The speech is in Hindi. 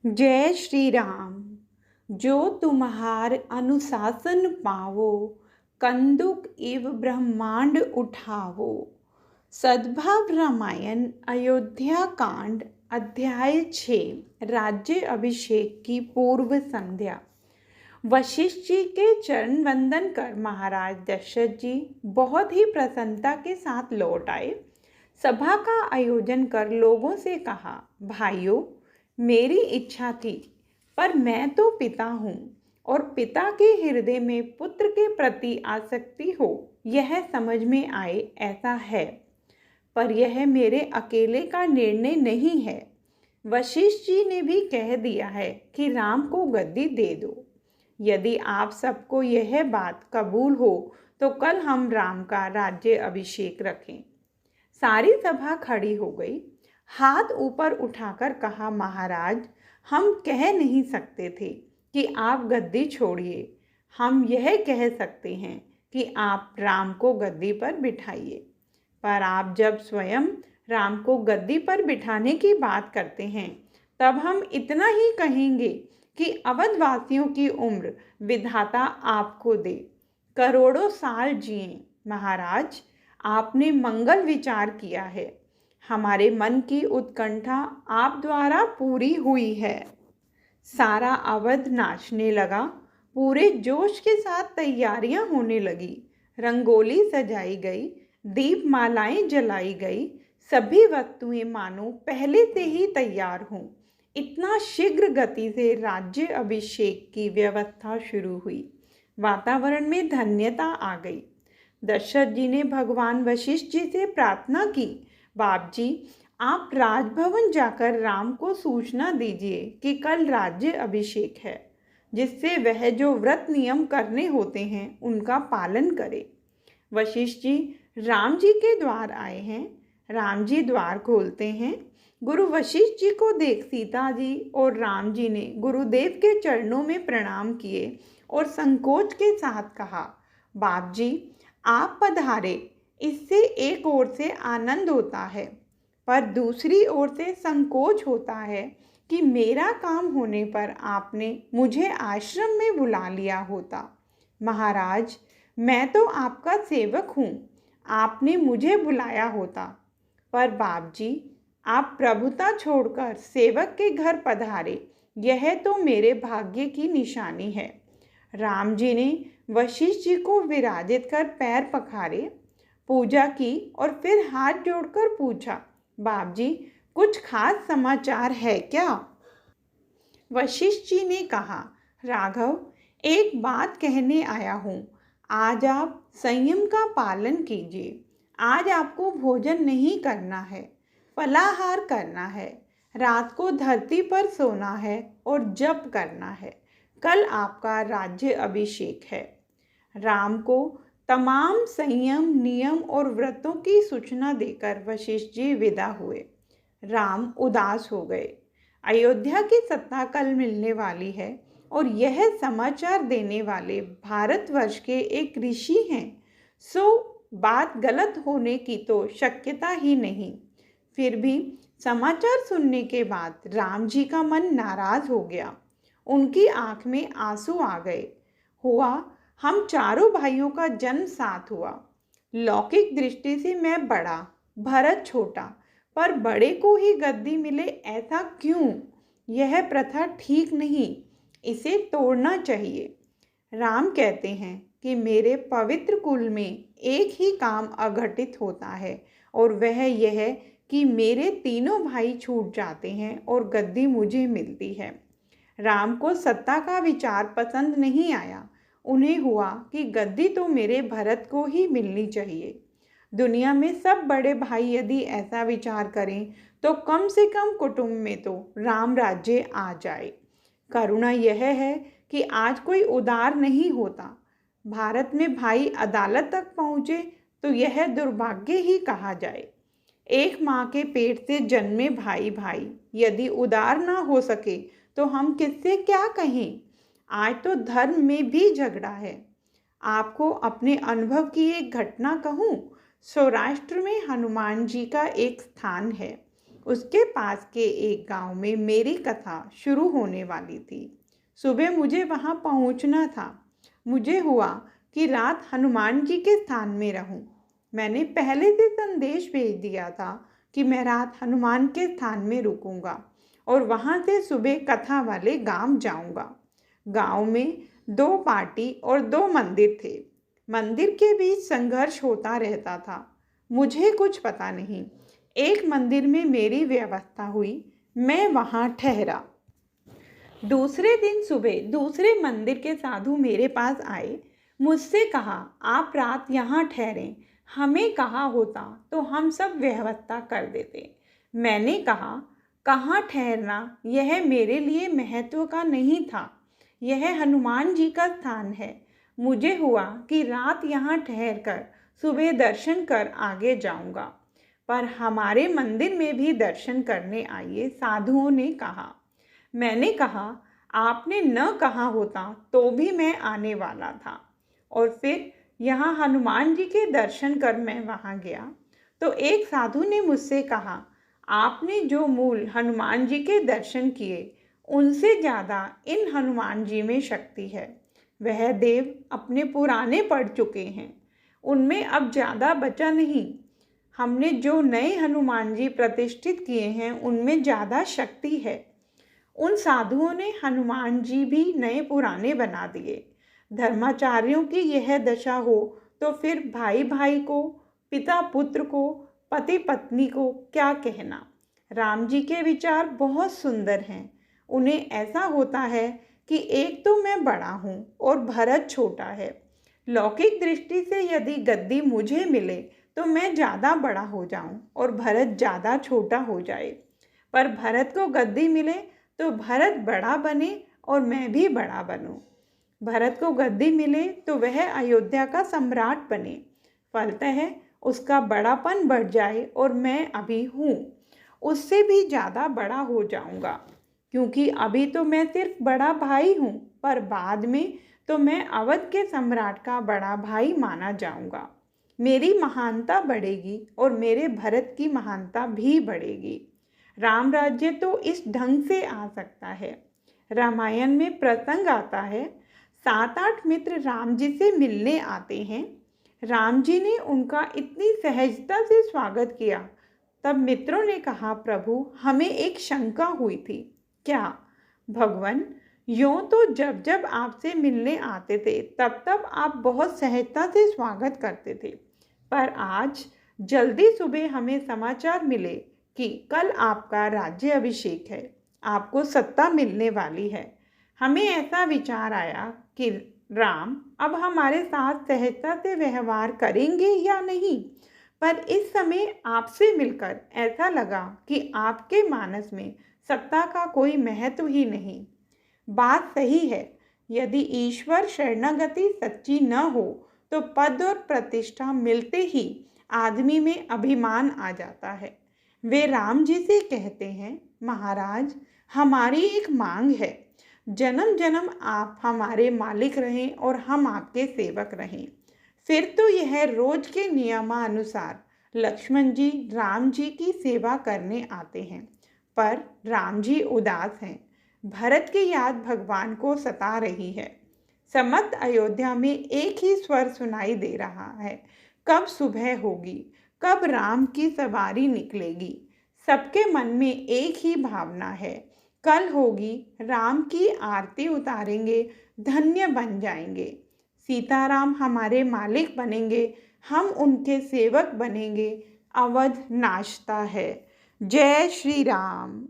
जय श्री राम। जो तुम्हार अनुशासन पावो, कंदुक इव ब्रह्मांड उठावो। सद्भाव रामायण अयोध्या कांड अध्याय 6 राज्य अभिषेक की पूर्व संध्या। वशिष्ठ जी के चरण वंदन कर महाराज दशरथ जी बहुत ही प्रसन्नता के साथ लौट आए। सभा का आयोजन कर लोगों से कहा, भाइयों, मेरी इच्छा थी, पर मैं तो पिता हूँ और पिता के हृदय में पुत्र के प्रति आसक्ति हो यह समझ में आए ऐसा है, पर यह मेरे अकेले का निर्णय नहीं है। वशिष्ठ जी ने भी कह दिया है कि राम को गद्दी दे दो। यदि आप सबको यह बात कबूल हो तो कल हम राम का राज्य अभिषेक रखें। सारी सभा खड़ी हो गई। हाथ ऊपर उठाकर कहा, महाराज, हम कह नहीं सकते थे कि आप गद्दी छोड़िए। हम यह कह सकते हैं कि आप राम को गद्दी पर बिठाइए। पर आप जब स्वयं राम को गद्दी पर बिठाने की बात करते हैं, तब हम इतना ही कहेंगे कि अवधवासियों की उम्र विधाता आपको दे, करोड़ों साल जिए। महाराज, आपने मंगल विचार किया है। हमारे मन की उत्कंठा आप द्वारा पूरी हुई है। सारा अवध नाचने लगा। पूरे जोश के साथ तैयारियां होने लगी। रंगोली सजाई गई, दीपमालाएं जलाई गई। सभी वस्तुएं मानो पहले से ही तैयार हों। इतना शीघ्र गति से राज्य अभिषेक की व्यवस्था शुरू हुई। वातावरण में धन्यता आ गई। दशरथ जी ने भगवान वशिष्ठ जी से प्रार्थना की, बाप जी, आप राजभवन जाकर राम को सूचना दीजिए कि कल राज्य अभिषेक है, जिससे वह जो व्रत नियम करने होते हैं उनका पालन करे। वशिष्ठ जी राम जी के द्वार आए हैं। राम जी द्वार खोलते हैं। गुरु वशिष्ठ जी को देख सीता जी और राम जी ने गुरुदेव के चरणों में प्रणाम किए और संकोच के साथ कहा, बाप जी, आप पधारे। इससे एक ओर से आनंद होता है, पर दूसरी ओर से संकोच होता है कि मेरा काम होने पर आपने मुझे आश्रम में बुला लिया होता। महाराज, मैं तो आपका सेवक हूँ, आपने मुझे बुलाया होता। पर बाप जी, आप प्रभुता छोड़कर सेवक के घर पधारे, यह तो मेरे भाग्य की निशानी है। राम जी ने वशिष्ठ जी को विराजित कर पैर पखारे, पूजा की और फिर हाथ जोड़कर पूछा, बाप जी, कुछ खास समाचार है क्या? वशिष्ठ जी ने कहा, राघव, एक बात कहने आया हूँ। आज आप संयम का पालन कीजिए। आज आपको भोजन नहीं करना है, फलाहार करना है, रात को धरती पर सोना है और जप करना है। कल आपका राज्य अभिषेक है। राम को तमाम संयम, नियम और व्रतों की सूचना देकर वशिष्ठ जी विदा हुए। राम उदास हो गए। अयोध्या की सत्ता कल मिलने वाली है और यह समाचार देने वाले भारतवर्ष के एक ऋषि हैं, सो बात गलत होने की तो शक्यता ही नहीं। फिर भी समाचार सुनने के बाद राम जी का मन नाराज हो गया। उनकी आंख में आंसू आ गए। हुआ, हम चारों भाइयों का जन्म साथ हुआ। लौकिक दृष्टि से मैं बड़ा, भरत छोटा, पर बड़े को ही गद्दी मिले, ऐसा क्यों? यह प्रथा ठीक नहीं, इसे तोड़ना चाहिए। राम कहते हैं कि मेरे पवित्र कुल में एक ही काम अघटित होता है, और वह यह कि मेरे तीनों भाई छूट जाते हैं और गद्दी मुझे मिलती है। राम को सत्ता का विचार पसंद नहीं आया। उन्हें हुआ कि गद्दी तो मेरे भरत को ही मिलनी चाहिए। दुनिया में सब बड़े भाई यदि ऐसा विचार करें तो कम से कम कुटुंब में तो राम राज्य आ जाए। करुणा यह है कि आज कोई उदार नहीं होता। भारत में भाई अदालत तक पहुँचे तो यह दुर्भाग्य ही कहा जाए। एक माँ के पेट से जन्मे भाई भाई यदि उदार ना हो सके तो हम किससे क्या कहें? आज तो धर्म में भी झगड़ा है। आपको अपने अनुभव की एक घटना कहूँ। सौराष्ट्र में हनुमान जी का एक स्थान है। उसके पास के एक गांव में मेरी कथा शुरू होने वाली थी। सुबह मुझे वहां पहुंचना था। मुझे हुआ कि रात हनुमान जी के स्थान में रहूं। मैंने पहले से संदेश भेज दिया था कि मैं रात हनुमान के स्थान में रुकूंगा और वहां से सुबह कथा वाले गांव जाऊंगा। गांव में 2 पार्टी और 2 मंदिर थे। मंदिर के बीच संघर्ष होता रहता था। मुझे कुछ पता नहीं। एक मंदिर में मेरी व्यवस्था हुई, मैं वहां ठहरा। दूसरे दिन सुबह दूसरे मंदिर के साधु मेरे पास आए। मुझसे कहा, आप रात यहाँ ठहरें। हमें कहा होता तो हम सब व्यवस्था कर देते। मैंने कहा, कहाँ ठहरना यह मेरे लिए महत्व का नहीं था। यह हनुमान जी का स्थान है। मुझे हुआ कि रात यहाँ ठहर कर सुबह दर्शन कर आगे जाऊंगा। पर हमारे मंदिर में भी दर्शन करने आइए, साधुओं ने कहा। मैंने कहा, आपने न कहा होता तो भी मैं आने वाला था। और फिर यहाँ हनुमान जी के दर्शन कर मैं वहाँ गया तो एक साधु ने मुझसे कहा, आपने जो मूल हनुमान जी के दर्शन किए उनसे ज़्यादा इन हनुमान जी में शक्ति है। वह देव अपने पुराने पड़ चुके हैं, उनमें अब ज़्यादा बचा नहीं। हमने जो नए हनुमान जी प्रतिष्ठित किए हैं उनमें ज़्यादा शक्ति है। उन साधुओं ने हनुमान जी भी नए पुराने बना दिए। धर्माचार्यों की यह दशा हो तो फिर भाई भाई को, पिता पुत्र को, पति पत्नी को क्या कहना। राम जी के विचार बहुत सुंदर हैं। उन्हें ऐसा होता है कि एक तो मैं बड़ा हूँ और भरत छोटा है। लौकिक दृष्टि से यदि गद्दी मुझे मिले तो मैं ज़्यादा बड़ा हो जाऊँ और भरत ज़्यादा छोटा हो जाए। पर भरत को गद्दी मिले तो भरत बड़ा बने और मैं भी बड़ा बनूं। भरत को गद्दी मिले तो वह अयोध्या का सम्राट बने। फलतः उसका बड़ापन बढ़ जाए और मैं अभी हूँ उससे भी ज़्यादा बड़ा हो जाऊँगा, क्योंकि अभी तो मैं सिर्फ बड़ा भाई हूँ, पर बाद में तो मैं अवध के सम्राट का बड़ा भाई माना जाऊँगा। मेरी महानता बढ़ेगी और मेरे भरत की महानता भी बढ़ेगी। राम राज्य तो इस ढंग से आ सकता है। रामायण में प्रसंग आता है, 7-8 मित्र राम जी से मिलने आते हैं। राम जी ने उनका इतनी सहजता से स्वागत किया। तब मित्रों ने कहा, प्रभु हमें एक शंका हुई थी। क्या? भगवान, यूँ तो जब जब आपसे मिलने आते थे तब तब आप बहुत सहजता से स्वागत करते थे, पर आज जल्दी सुबह हमें समाचार मिले कि कल आपका राज्य अभिषेक है, आपको सत्ता मिलने वाली है। हमें ऐसा विचार आया कि राम अब हमारे साथ सहजता से व्यवहार करेंगे या नहीं, पर इस समय आपसे मिलकर ऐसा लगा कि आपके मानस में सत्ता का कोई महत्व ही नहीं। बात सही है, यदि ईश्वर शरणागति सच्ची न हो तो पद और प्रतिष्ठा मिलते ही आदमी में अभिमान आ जाता है। वे राम जी से कहते हैं, महाराज हमारी एक मांग है, जन्म जन्म आप हमारे मालिक रहें और हम आपके सेवक रहें। फिर तो यह रोज के नियमानुसार लक्ष्मण जी राम जी की सेवा करने आते हैं, पर राम जी उदास हैं। भरत की याद भगवान को सता रही है। समस्त अयोध्या में एक ही स्वर सुनाई दे रहा है, कब सुबह होगी, कब राम की सवारी निकलेगी। सबके मन में एक ही भावना है, कल होगी, राम की आरती उतारेंगे, धन्य बन जाएंगे। सीताराम हमारे मालिक बनेंगे, हम उनके सेवक बनेंगे, अवध नाचता है। जय श्री राम।